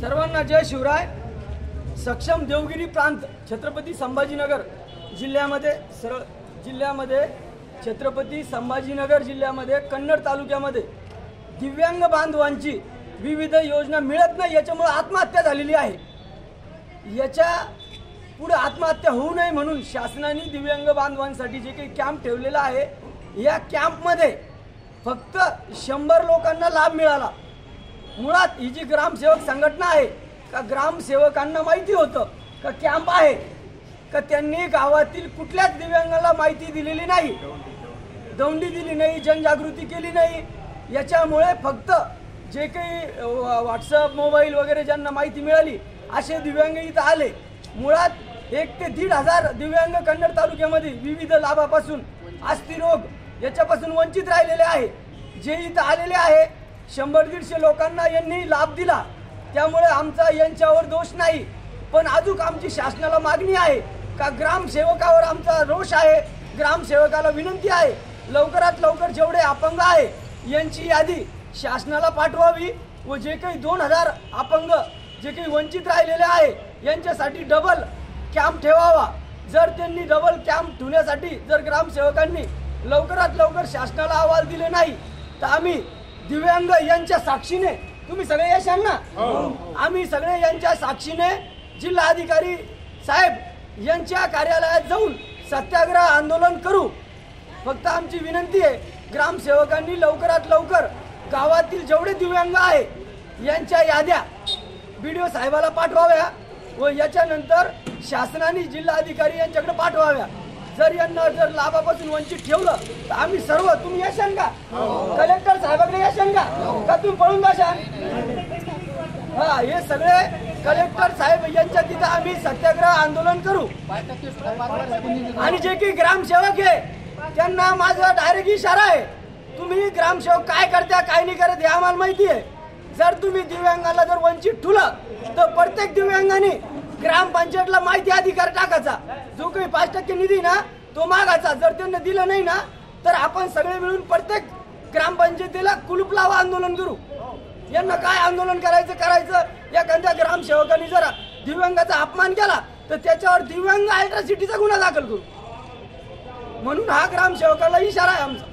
सर्वांना जय शिवराय। सक्षम देवगिरी प्रांत छत्रपती संभाजीनगर जिल्ह्यामध्ये छत्रपती संभाजीनगर जिल्ह्यामध्ये कन्नड तालुक्यामध्ये दिव्यांग बांधवांची विविध योजना मिळत नाही, याच्यामुळे आत्महत्या झालेली आहे। याच्या पुढे आत्महत्या होऊ नये म्हणून शासनाने दिव्यांग बांधवांसाठी जे काही कॅम्प ठेवलेला आहे, या कॅम्पमध्ये फक्त 100 लोकांना लाभ मिळाला। मुळात ही जी ग्रामसेवक संघटना आहे का ग्रामसेवकांना माहिती होतं का कॅम्प आहे का त्यांनी गावातील कुठल्याच दिव्यांगाला माहिती दिलेली नाही, दौंडी दिली नाही, जनजागृती केली नाही। याच्यामुळे फक्त जे काही व्हॉट्सअप मोबाईल वगैरे ज्यांना माहिती मिळाली असे दिव्यांग इथं आले। मुळात 1 ते 1,500 दिव्यांग कन्नड तालुक्यामध्ये विविध लाभापासून अस्थिरोग याच्यापासून वंचित राहिलेले आहे। जे इथं आलेले आहे 100-150 लोकांना यांनी लाभ दिला, त्यामुळे आमचा यांच्यावर दोष नाही। पण अजून आमची शासनाला मागणी आहे का ग्रामसेवकावर आमचा रोष आहे। ग्रामसेवकाला विनंती आहे लवकरात लवकर जेवढे अपंग आहे यांची यादी शासनाला पाठवावी व जे काही 2000 अपंग जे काही वंचित राहिलेले आहे यांच्यासाठी डबल कॅम्प ठेवावा। जर त्यांनी डबल कॅम्प ठेवण्यासाठी जर ग्रामसेवकांनी लवकरात लवकर शासनाला अहवाल दिले नाही तर आम्ही दिव्यांग यांच्या साक्षीने, तुम्ही सगळे येशाल ना, आम्ही सगळे यांच्या साक्षीने जिल्हाधिकारी साहेब यांच्या कार्यालयात जाऊन सत्याग्रह आंदोलन करू। फक्त आमची विनंती आहे ग्रामसेवकांनी लवकरात लवकर गावातील जेवढे दिव्यांग आहे यांच्या याद्या BDO साहेबाला पाठवाव्या व याच्यानंतर शासनाने जिल्हाधिकारी यांच्याकडे पाठवाव्या। जर यांना जर लाभापासून वंचित ठेवलं तर आम्ही सर्व, तुम्ही येशाल का कलेक्टर साहेबांकडे येशाल का तुम्ही पळून जाशाल? हा, हे सगळे कलेक्टर साहेब यांच्या तिथे आम्ही सत्याग्रह आंदोलन करू। आणि जे की ग्रामसेवक आहे त्यांना माझा डायरेक्ट इशारा आहे, तुम्ही ग्रामसेवक काय करता काय नाही करत हे आम्हाला माहिती आहे। जर तुम्ही दिव्यांगाला जर वंचित ठेवलं तर प्रत्येक दिव्यांगाने ग्रामपंचायतला माहिती अधिकार टाकायचा, जो काही 5% निधी ना तो मागायचा। जर त्यांना दिलं नाही ना तर आपण सगळे मिळून प्रत्येक ग्रामपंचायतीला कुलूप लावा आंदोलन करू। यांना काय आंदोलन करायचं एखाद्या ग्रामसेवकाने जर दिव्यांगाचा अपमान केला तर त्याच्यावर दिव्यांग अॅट्रॉसिटीचा गुन्हा दाखल करू। म्हणून हा ग्रामसेवकाला इशारा आहे आमचा।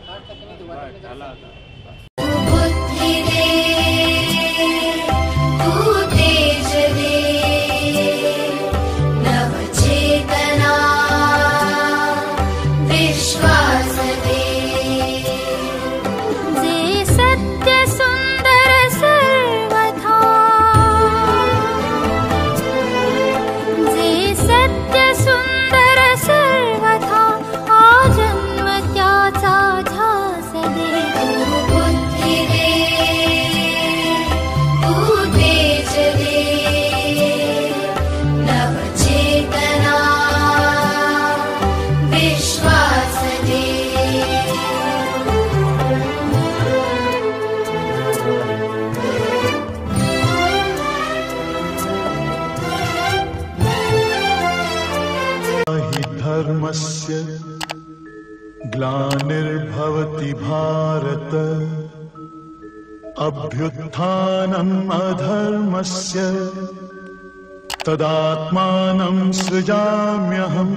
धर्मस्य ग्लानिर्भवति भारत अभ्युत्थानम् अधर्मस्य तदात्मानं सृजाम्यहम्।